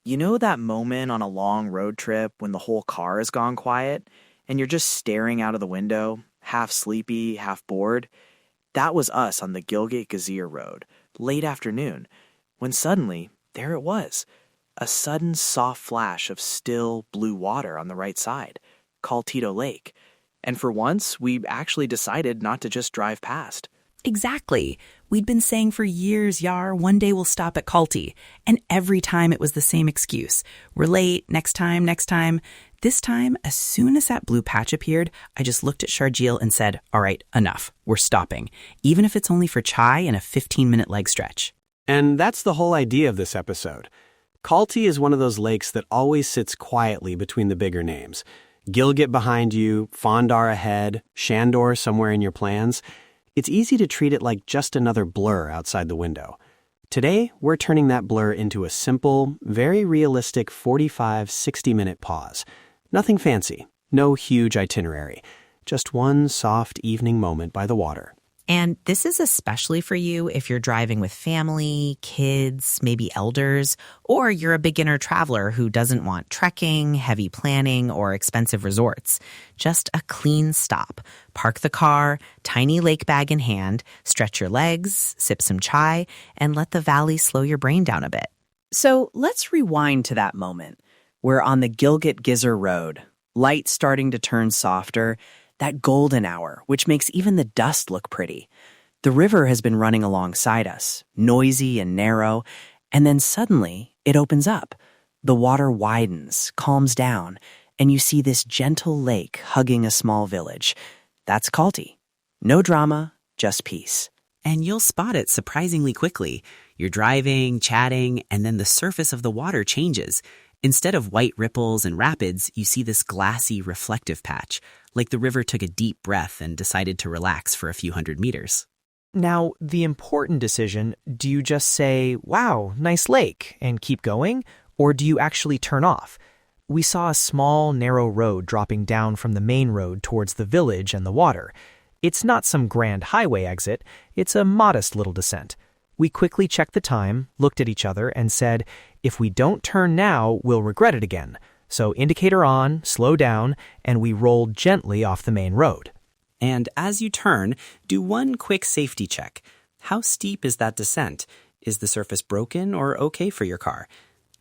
You know that moment on a long road trip when the whole car has gone quiet and you're just staring out of the window, half sleepy, half bored? That was us on the Gilgit Ghizer road, late afternoon, when suddenly, there it was, a sudden soft flash of still blue water on the right side, Khalti Lake. And for once, we actually decided not to just drive past. Exactly. We'd been saying for years, Yar, one day we'll stop at Khalti. And every time it was the same excuse. We're late, next time, next time. This time, as soon as that blue patch appeared, I just looked at Sharjeel and said, all right, enough. We're stopping. Even if it's only for chai and a 15-minute leg stretch. And that's the whole idea of this episode. Khalti is one of those lakes that always sits quietly between the bigger names. Gilgit behind you, Phandar ahead, Shandor somewhere in your plans. It's easy to treat it like just another blur outside the window. Today, we're turning that blur into a simple, very realistic 45-60-minute pause. Nothing fancy, no huge itinerary, just one soft evening moment by the water. And this is especially for you if you're driving with family, kids, maybe elders, or you're a beginner traveler who doesn't want trekking, heavy planning, or expensive resorts. Just a clean stop. Park the car, tiny lake bag in hand, stretch your legs, sip some chai, and let the valley slow your brain down a bit. So let's rewind to that moment. We're on the Gilgit Ghizer road, light starting to turn softer, that golden hour, which makes even the dust look pretty. The river has been running alongside us, noisy and narrow, and then suddenly it opens up. The water widens, calms down, and you see this gentle lake hugging a small village. That's Khalti. No drama, just peace. And you'll spot it surprisingly quickly. You're driving, chatting, and then the surface of the water changes. Instead of white ripples and rapids, you see this glassy, reflective patch, like the river took a deep breath and decided to relax for a few hundred meters. Now, the important decision, do you just say, wow, nice lake, and keep going? Or do you actually turn off? We saw a small, narrow road dropping down from the main road towards the village and the water. It's not some grand highway exit, it's a modest little descent. We quickly checked the time, looked at each other, and said, if we don't turn now, we'll regret it again. So indicator on, slow down, and we rolled gently off the main road. And as you turn, do one quick safety check. How steep is that descent? Is the surface broken or okay for your car?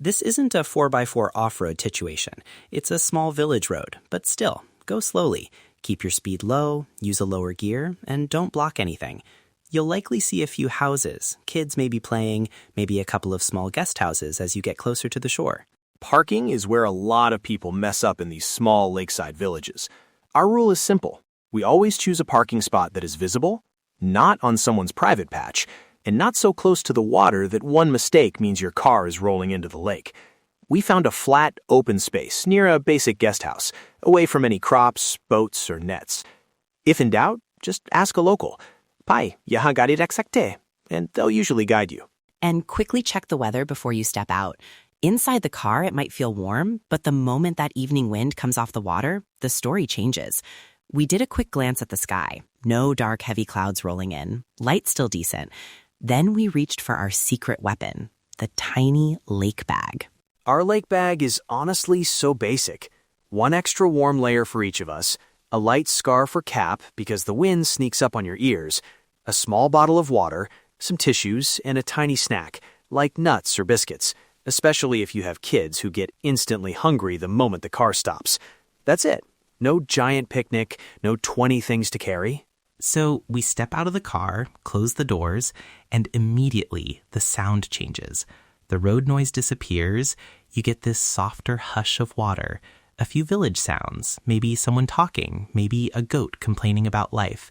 This isn't a 4x4 off-road situation. It's a small village road, but still, go slowly. Keep your speed low, use a lower gear, and don't block anything. You'll likely see a few houses, kids may be playing, maybe a couple of small guest houses as you get closer to the shore. Parking is where a lot of people mess up in these small lakeside villages. Our rule is simple. We always choose a parking spot that is visible, not on someone's private patch, and not so close to the water that one mistake means your car is rolling into the lake. We found a flat, open space near a basic guest house, away from any crops, boats, or nets. If in doubt, just ask a local. Pai, yahan gari rakh sakte, and they'll usually guide you. And quickly check the weather before you step out. Inside the car, it might feel warm, but the moment that evening wind comes off the water, the story changes. We did a quick glance at the sky. No dark, heavy clouds rolling in. Light still decent. Then we reached for our secret weapon, the tiny lake bag. Our lake bag is honestly so basic. One extra warm layer for each of us, a light scarf or cap because the wind sneaks up on your ears, a small bottle of water, some tissues, and a tiny snack, like nuts or biscuits, especially if you have kids who get instantly hungry the moment the car stops. That's it. No giant picnic, no 20 things to carry. So we step out of the car, close the doors, and immediately the sound changes. The road noise disappears. You get this softer hush of water, a few village sounds, maybe someone talking, maybe a goat complaining about life.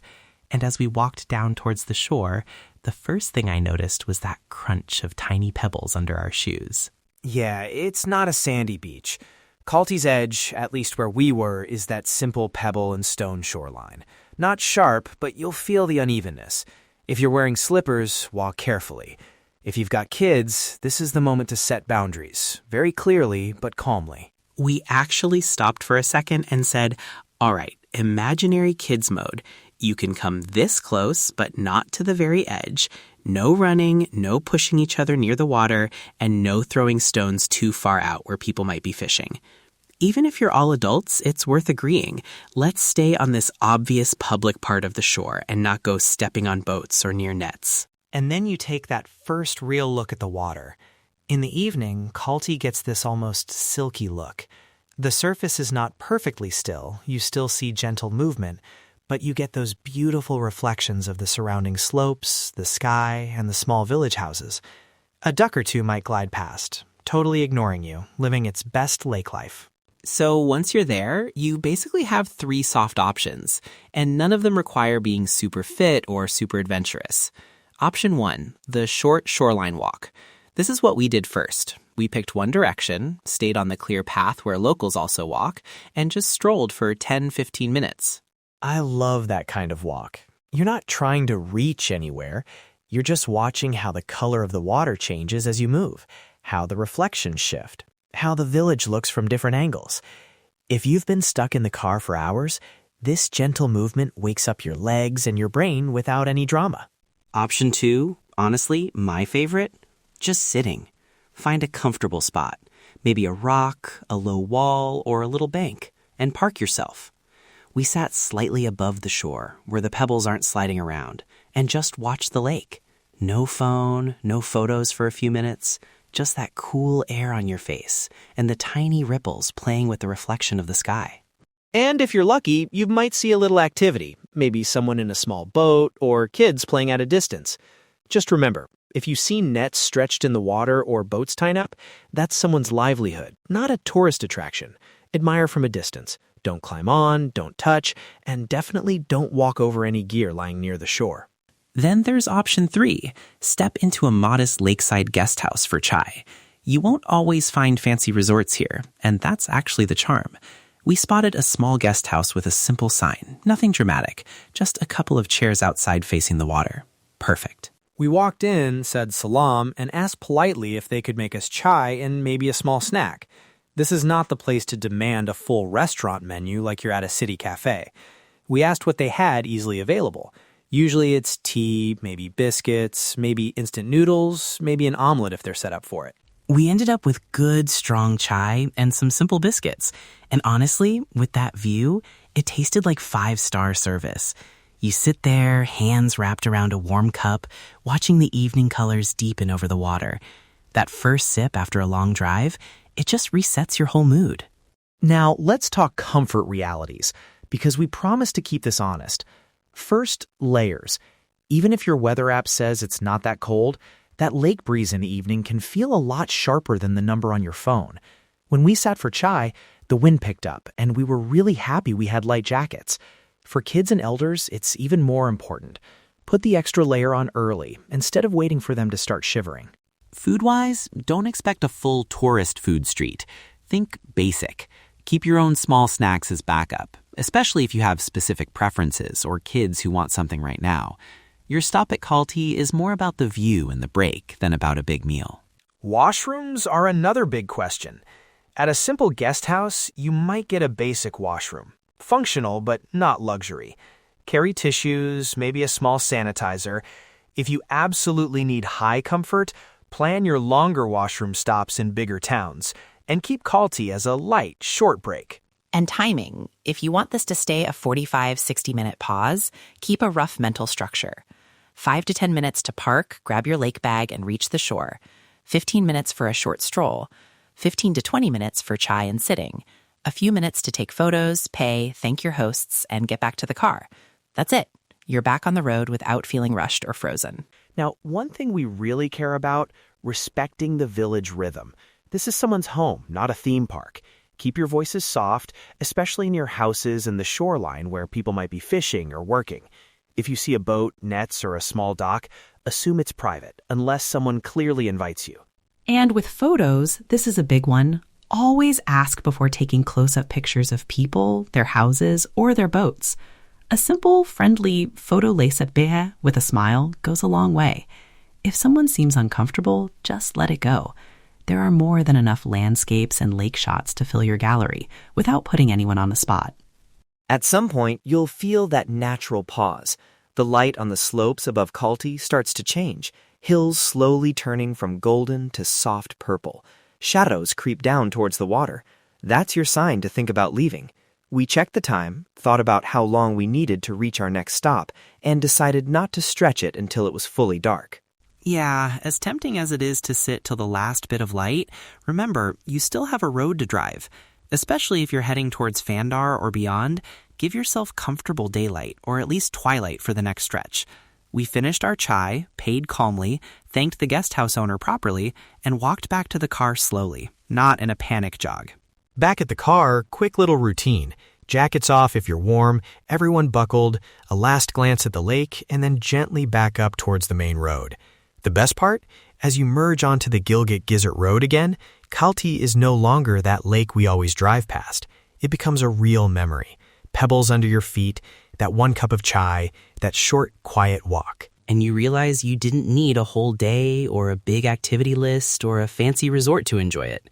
And as we walked down towards the shore, the first thing I noticed was that crunch of tiny pebbles under our shoes. Yeah, it's not a sandy beach. Khalti's edge, at least where we were, is that simple pebble and stone shoreline. Not sharp, but you'll feel the unevenness. If you're wearing slippers, walk carefully. If you've got kids, this is the moment to set boundaries, very clearly but calmly. We actually stopped for a second and said, all right, imaginary kids mode. You can come this close, but not to the very edge. No running, no pushing each other near the water, and no throwing stones too far out where people might be fishing. Even if you're all adults, it's worth agreeing. Let's stay on this obvious public part of the shore and not go stepping on boats or near nets. And then you take that first real look at the water. In the evening, Khalti gets this almost silky look. The surface is not perfectly still, you still see gentle movement, but you get those beautiful reflections of the surrounding slopes, the sky, and the small village houses. A duck or two might glide past, totally ignoring you, living its best lake life. So once you're there, you basically have 3 soft options, and none of them require being super fit or super adventurous. Option 1, the short shoreline walk. This is what we did first. We picked one direction, stayed on the clear path where locals also walk, and just strolled for 10-15 minutes. I love that kind of walk. You're not trying to reach anywhere. You're just watching how the color of the water changes as you move, how the reflections shift, how the village looks from different angles. If you've been stuck in the car for hours, this gentle movement wakes up your legs and your brain without any drama. Option 2, honestly, my favorite, just sitting. Find a comfortable spot, maybe a rock, a low wall, or a little bank, and park yourself. We sat slightly above the shore, where the pebbles aren't sliding around, and just watched the lake. No phone, no photos for a few minutes, just that cool air on your face, and the tiny ripples playing with the reflection of the sky. And if you're lucky, you might see a little activity, maybe someone in a small boat or kids playing at a distance. Just remember, if you see nets stretched in the water or boats tying up, that's someone's livelihood, not a tourist attraction. Admire from a distance. Don't climb on, don't touch, and definitely don't walk over any gear lying near the shore. Then there's option 3, step into a modest lakeside guesthouse for chai. You won't always find fancy resorts here, and that's actually the charm. We spotted a small guest house with a simple sign, nothing dramatic, just a couple of chairs outside facing the water. Perfect. We walked in, said salam, and asked politely if they could make us chai and maybe a small snack. This is not the place to demand a full restaurant menu like you're at a city cafe. We asked what they had easily available. Usually it's tea, maybe biscuits, maybe instant noodles, maybe an omelet if they're set up for it. We ended up with good, strong chai and some simple biscuits. And honestly, with that view, it tasted like 5-star service. You sit there, hands wrapped around a warm cup, watching the evening colors deepen over the water. That first sip after a long drive, it just resets your whole mood. Now, let's talk comfort realities, because we promise to keep this honest. First, layers. Even if your weather app says it's not that cold, that lake breeze in the evening can feel a lot sharper than the number on your phone. When we sat for chai, the wind picked up, and we were really happy we had light jackets. For kids and elders, it's even more important. Put the extra layer on early, instead of waiting for them to start shivering. Food-wise, don't expect a full tourist food street. Think basic. Keep your own small snacks as backup, especially if you have specific preferences or kids who want something right now. Your stop at Khalti is more about the view and the break than about a big meal. Washrooms are another big question. At a simple guest house, you might get a basic washroom. Functional, but not luxury. Carry tissues, maybe a small sanitizer. If you absolutely need high comfort, plan your longer washroom stops in bigger towns, and keep Khalti as a light, short break. And timing. If you want this to stay a 45-60-minute pause, keep a rough mental structure. 5 to 10 minutes to park, grab your lake bag, and reach the shore. 15 minutes for a short stroll. 15 to 20 minutes for chai and sitting. A few minutes to take photos, pay, thank your hosts, and get back to the car. That's it. You're back on the road without feeling rushed or frozen. Now, one thing we really care about, respecting the village rhythm. This is someone's home, not a theme park. Keep your voices soft, especially near houses and the shoreline where people might be fishing or working. If you see a boat, nets, or a small dock, assume it's private, unless someone clearly invites you. And with photos, this is a big one. Always ask before taking close-up pictures of people, their houses, or their boats. A simple, friendly photo laissez-faire with a smile goes a long way. If someone seems uncomfortable, just let it go. There are more than enough landscapes and lake shots to fill your gallery without putting anyone on the spot. At some point, you'll feel that natural pause. The light on the slopes above Khalti starts to change, hills slowly turning from golden to soft purple. Shadows creep down towards the water. That's your sign to think about leaving. We checked the time, thought about how long we needed to reach our next stop, and decided not to stretch it until it was fully dark. Yeah, as tempting as it is to sit till the last bit of light, remember, you still have a road to drive. Especially if you're heading towards Phandar or beyond, give yourself comfortable daylight, or at least twilight for the next stretch. We finished our chai, paid calmly, thanked the guest house owner properly, and walked back to the car slowly, not in a panic jog. Back at the car, quick little routine. Jackets off if you're warm, everyone buckled, a last glance at the lake, and then gently back up towards the main road. The best part? As you merge onto the Gilgit-Ghizer road again, Khalti is no longer that lake we always drive past. It becomes a real memory. Pebbles under your feet, that one cup of chai, that short, quiet walk. And you realize you didn't need a whole day or a big activity list or a fancy resort to enjoy it.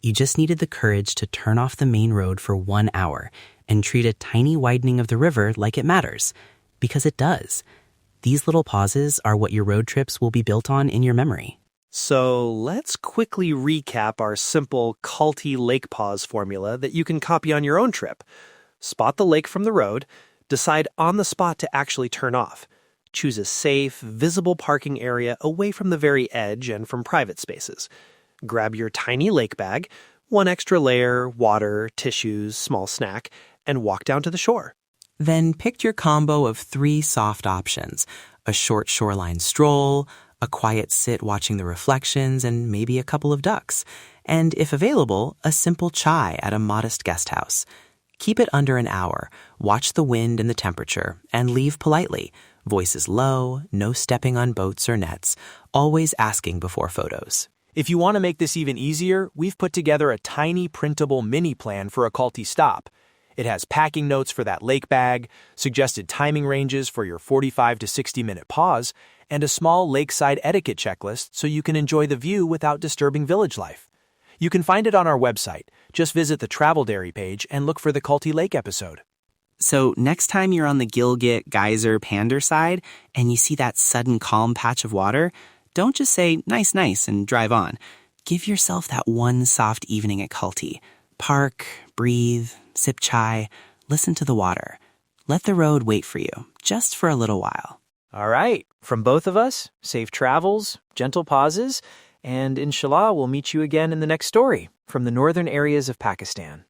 You just needed the courage to turn off the main road for 1 hour and treat a tiny widening of the river like it matters. Because it does. These little pauses are what your road trips will be built on in your memory. So let's quickly recap our simple Khalti Lake pause formula that you can copy on your own trip. Spot the lake from the road, decide on the spot to actually turn off. Choose a safe, visible parking area away from the very edge and from private spaces. Grab your tiny lake bag, one extra layer, water, tissues, small snack, and walk down to the shore. Then pick your combo of 3 soft options: a short shoreline stroll, a quiet sit watching the reflections, and maybe a couple of ducks. And if available, a simple chai at a modest guest house. Keep it under an hour, watch the wind and the temperature, and leave politely. Voices low, no stepping on boats or nets, always asking before photos. If you want to make this even easier, we've put together a tiny printable mini plan for a Khalti stop. It has packing notes for that lake bag, suggested timing ranges for your 45 to 60-minute pause, and a small lakeside etiquette checklist so you can enjoy the view without disturbing village life. You can find it on our website. Just visit the Travel Diary page and look for the Khalti Lake episode. So next time you're on the Gilgit, Ghizer, Phandar side and you see that sudden calm patch of water, don't just say, nice, nice, and drive on. Give yourself that one soft evening at Khalti. Park, breathe, sip chai, listen to the water. Let the road wait for you, just for a little while. All right, from both of us, safe travels, gentle pauses, and inshallah we'll meet you again in the next story from the northern areas of Pakistan.